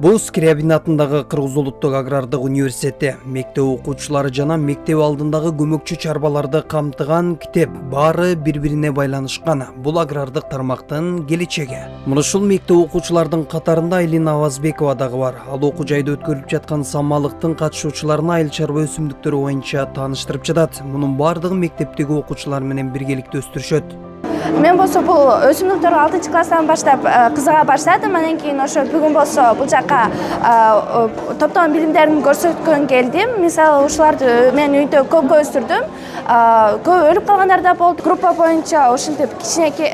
Бул Скрябин атындагы Кыргыз Улуттук агрардык университети мектеп окуучулары жана мектеп алдындагы көмөкчү чарбаларды камтыган китеп баары бири-бирине байланышкан. Бул агрардык тармактын келечеги. Мына ушул мектеп окуучулардын катарында Айлина Авазбекова дагы бар. Ал окуу жайда өткөрүлүп жаткан самалыктын катышуучуларына айыл чарба өсүмдүктөрү боюнча тааныштырып жатат. Мунун баардыгын мектептеги окуучулар менен биргеликте өстүрүшөт. Мен болсо бул өсүмдүктөргө 6-класстан баштап кызыга баштадым. Анан кийин ошо бүгүн болсо бул жака топтогон билимдеримди көрсөткөнгө келдим. Мисалы ушуларды мен үйдө көп өстүрдүм. Көп өлүп калгандар да болду. Группа боюнча ошентип кичинекей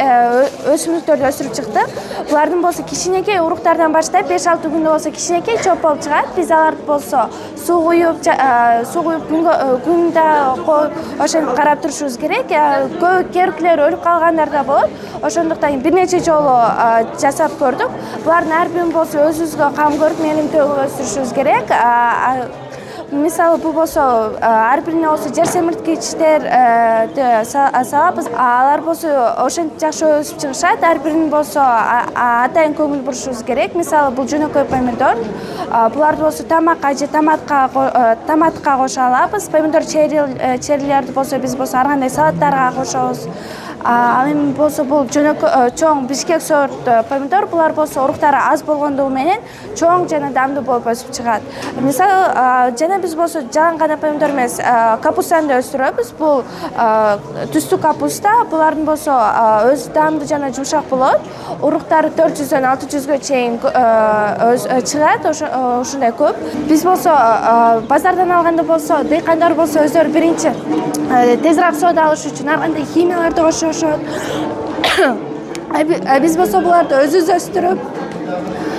өсүмдүктөрдү өстүрүп чыктык. Булардын болсо кичинекей уруктардан баштап 5-6 күндө болсо кичинекей чоп болуп чыгат. Биз аларды болсо суу куюп күндө ошентип карап турушубуз керек. Көп керүктөр өлүп калгандар да болот. Ошондуктан бир нече жолу жасап көрдүк. Булардын ар бирин болсо өзүбүзгө кам көрүп мелим төгүп өстүрүшүбүз керек. Мисалы бул болсо ар бирине болсо жер семирткичтер салабыз. Алар болсо ошентип жакшы өсүп чыгышат. Ар бирин болсо атайын көңүл бурушубуз керек. Мисалы бул жөнөкөй помидор. Буларды болсо тамакка же томатка кошо алабыз. Помидор черилерди болсо биз болсо ар кандай салаттарга кошобуз. Ал эми болсо бул жөнөкөй чоң бишкек сорт помидор. Булар болсо уруктары аз болгондугу менен чоң жана дамдуу болуп өсүп чыгат. Мисалы жана биз болсо жалаң гана помидор эмес, капустаны да өстүрөбүз. Бул түстүү капуста. Булардын болсо өзү даамдуу жана жумшак болот. Уруктары 400дөн 600гө чейин чыгат. Ушундай көп. Биз болсо базардан алганда болсо дыйкандар болсо өздөрү биринчи тезирээк соода алыш үчүн ар кандай химияларды кошушат. Биз болсо буларды өзүбүз өстүрүп,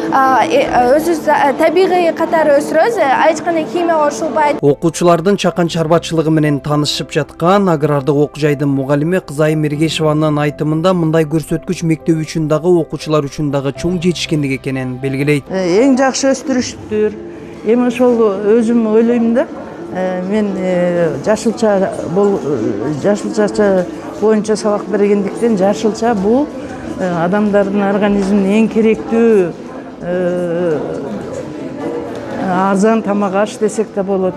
өзүбүз табигый катары өстүрөбүз. Эч кандай химия кошулбайт. Окуучулардын чакан чарбачылыгы менен таанышып жаткан агрардык окуу жайдын мугалими Кызайым Эргешеванын айтымында мындай көрсөткүч мектеп үчүн дагы окуучулар үчүн дагы чоң жетишкендик экенин белгилейт. Эң жакшы өстүрүштүр. Эми ошол өзүм ойлойм да. Мен жашылча боюнча сабак бергендиктен жашылча бул адамдардын организмине эң керектүү арзан тамак аш десек да болот.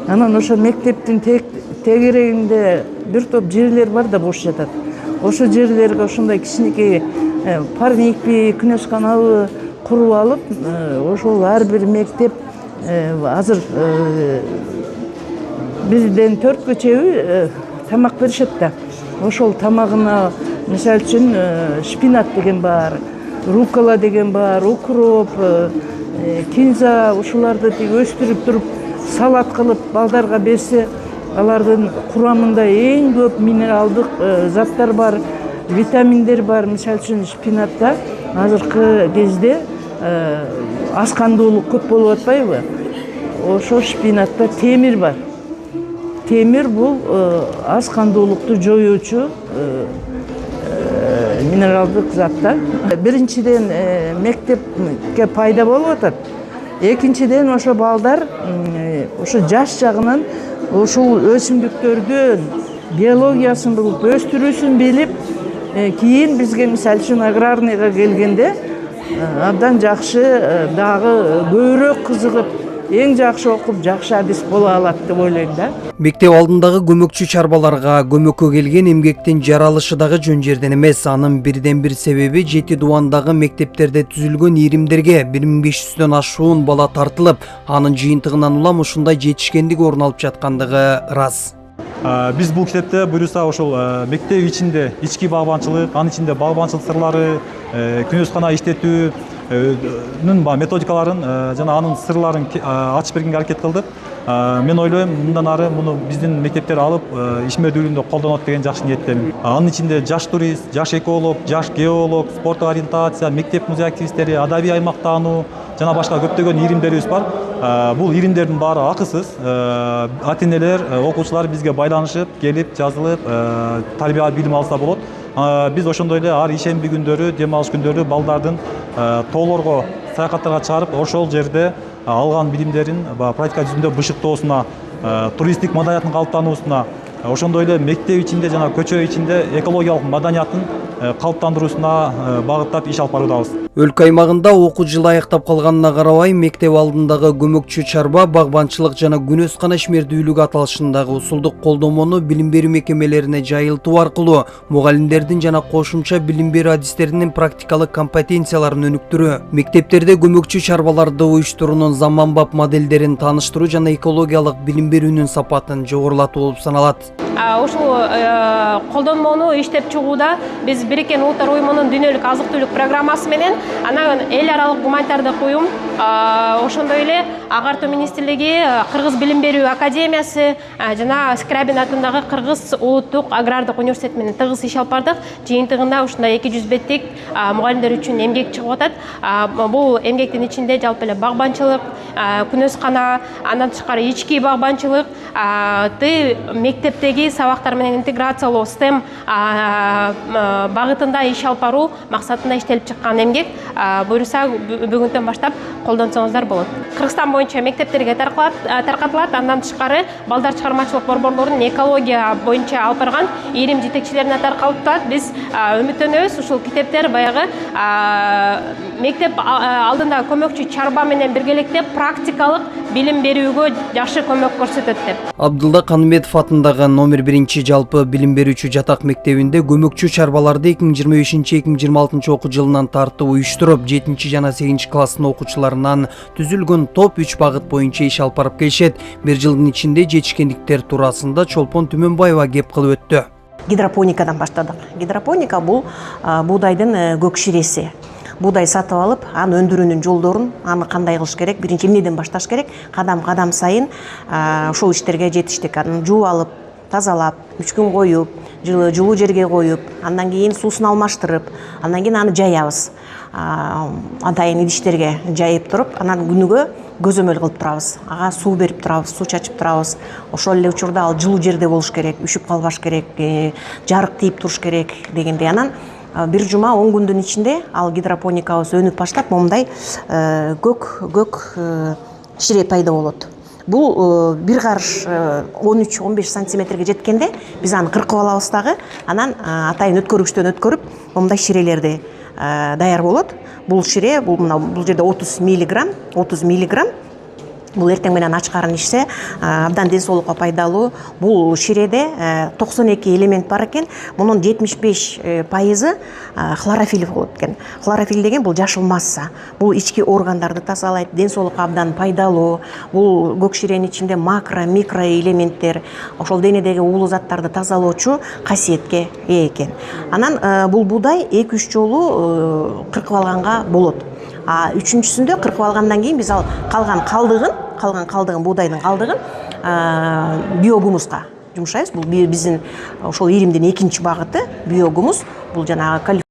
Анан ошо мектептин тегерегинде бир топ жерлер бар да бош жатат. Ошо жерлерге ошондой кичинекей парникпи, күнөш каналы куруп алып, ошол ар бир мектеп азыр бизден 4 чеби тамак беришет да. Ошол тамагына мисалы үчүн шпинат деген бар, руккола деген бар, укроп, кинза ушуларды өстүрүп туруп салат кылып балдарга берсе, алардын курамында эң көп минералдык заттар бар, витаминдер бар. Мисалы үчүн шпинатта азыркы кезде аз кандуулук көп болуп атпайбы? Ошо шпинатта темир бар. Темир бул аз кандуулукту жоюучу минералдык заттар. Биринчиден мектепке пайда болуп атат. Экинчиден ошо балдар ошо жаш жагынан ушул өсүмдүктөрдүн биологиясын билип, өстүрүүсүн билип, кийин бизге мисалы үчүн аграрныйга келгенде абдан жакшы дагы көбүрөөк кызыгып, эң жакшы окуп, жакшы адис боло алат деп ойлойм да. Мектеп алдындагы көмөкчү чарбаларга көмөккө келген эмгектин жаралышы дагы жөн жерден эмес. Анын бирден бир себеби Жети Дубандагы мектептерде түзүлгөн иримдерге 1500дөн ашуун бала тартылып, анын жыйынтыгынан улам ушундай жетишкендик орун алып жаткандыгы ырас. Биз бул китепте буюрса ошол мектеп ичинде ички багбанчылык, анын ичинде багбанчылык сырлары, күнөскана иштетүүнүн методикаларын жана анын сырларын ачып бергенге аракет кылдык. Мен ойлойм, мындан ары муну биздин мектептер алып ишмердүүлүгүндө колдонот деген жакшы ниеттемин. Анын ичинде жаш турист, жаш эколог, жаш геолог, спорттук ориентация, мектеп музей активисттери, адабий аймактануу жана башка көптөгөн иримдерибиз бар. Бул иримдердин баары акысыз. Ата-энелер, окуучулар бизге байланышып, келип, жазылып, тарбия билим алса болот. Биз ошондой эле ар ишемби күндөрү, дем алыш күндөрү балдардын тоолорго, саякаттарга чыгарып, ошол жерде алган билимдерин практика жүзүндө бышыктоосуна, туристтик маданияттын калыптануусуна, ошондой эле мектеп ичинде жана көчө ичинде экологиялык маданиятын калыптандыруусуна багыттап иш алып баруудабыз. Өлкө аймагында окуу жылы аяктап калганына карабай, мектеп алдындагы көмөкчү чарба, багбанчылык жана күнөскана ишмердүүлүгү аталышындагы усулдук колдомону билим берүү мекемелерине жайылтуу аркылуу мугалимдердин жана кошумча билим берүү адистеринин практикалык компетенцияларын өнүктүрүү, мектептерде көмөкчү чарбаларды уюштуруунун заманбап моделдерин тааныштыруу жана экологиялык билим берүүнүн сапатын жогорулатуу болуп саналат. Ушул колдонмону иштеп чыгууда биз Бириккен Улуттар уюмунун дүйнөлүк азык-түлүк программасы менен анан эл аралык гуманитардык уюм, ошондой эле Агартуу министрлиги, Кыргыз билим берүү академиясы жана Скрабин атындагы Кыргыз улуттук агрардык университети менен тыгыз иш алып бардык. Жыйынтыгында ушундай 200 беттик мугалимдер үчүн эмгек чыгып атат. Бул эмгектин ичинде жалпы эле багбанчылык, күнөскана, андан тышкары ички багбанчылык, мектептеги сабактар менен интеграциялоо STEM багытында иш алып баруу максатында иштелип чыккан эмгек. Буюрса бүгүнтөн баштап колдонсоңуздар болот. Кыргызстан боюнча мектептерге таркатылат. Андан тышкары балдар чыгармачылык борборлорунун экология боюнча алып барган ийрим жетекчилерине таркалып. Биз үмүттөнөбүз ушул китептер баягы мектеп алдында көмөкчү чарба менен биргеликте практикалык билим берүүгө жакшы көмөк көрсөтөт деп. Абдулла Каныметов атындагы номер 1 жалпы билим берүүчү жатак мектебинде көмөкчү чарбаларды 2025-2026 окуу жылынан тартып уюштуруп, 7 жана 8 класстын окуучуларынан түзүлгөн топ 3 багыт боюнча иш алып барып келишет. Бир жылдын ичинде жетишкендиктер туурасында Чолпон Түмөнбаева кеп кылып өттү. Гидропоникадан баштадык. Гидропоника бул буудайдын көк ширеси. Буудай сатып алып, аны өндүрүүнүн жолдорун, аны кандай кылыш керек, биринчи эмнеден башташ керек, кадам сайын ошол иштерге жетиштик. Аны жууп алып, тазалап, 3 күн коюп, жылуу жерге коюп, андан кийин суусун алмаштырып, андан кийин аны жаябыз. Атайын идиштерге жайып туруп, анан күнүгө көзөмөл кылып турабыз. Ага суу берип турабыз, суу чачып турабыз. Ошол эле учурда ал жылуу жерде болуш керек, үшүп калбаш керек, жарык тийип туруш керек дегендей. Анан бир жума 10 күндүн ичинде ал гидропоникабыз өнүп баштап, момундай көк шире пайда болот. Бул бир карыш 13-15 сантиметрге жеткенде биз аны кыркып алабыз дагы, анан атайын өткөргүчтөн өткөрүп, момундай ширелерди даяр болот. Бул шире, бул жерде 30 миллиграмм. Бул эртең менен ачкарын ичсе, абдан ден соолукка пайдалуу. Бул ширеде 92 элемент бар экен. Мунун 75% хлорофилл болот экен. Хлорофилл деген бул жашыл масса. Бул ички органдарды тазалайт, ден соолукка абдан пайдалуу. Бул көк ширенин ичинде макро, микро элементтер, ошол денедеги уулуу заттарды тазалоочу касиетке ээ экен. Анан бул буудай 2-3 жолу кыркып алганга болот. Үчүнчүсүндө кыркып алгандан кийин биз ал калган калдыгын, буудайдын калдыгын биогумуска жумшайбыз. Бул биздин ошол иримдин экинчи багыты биогумус. Бул жанагы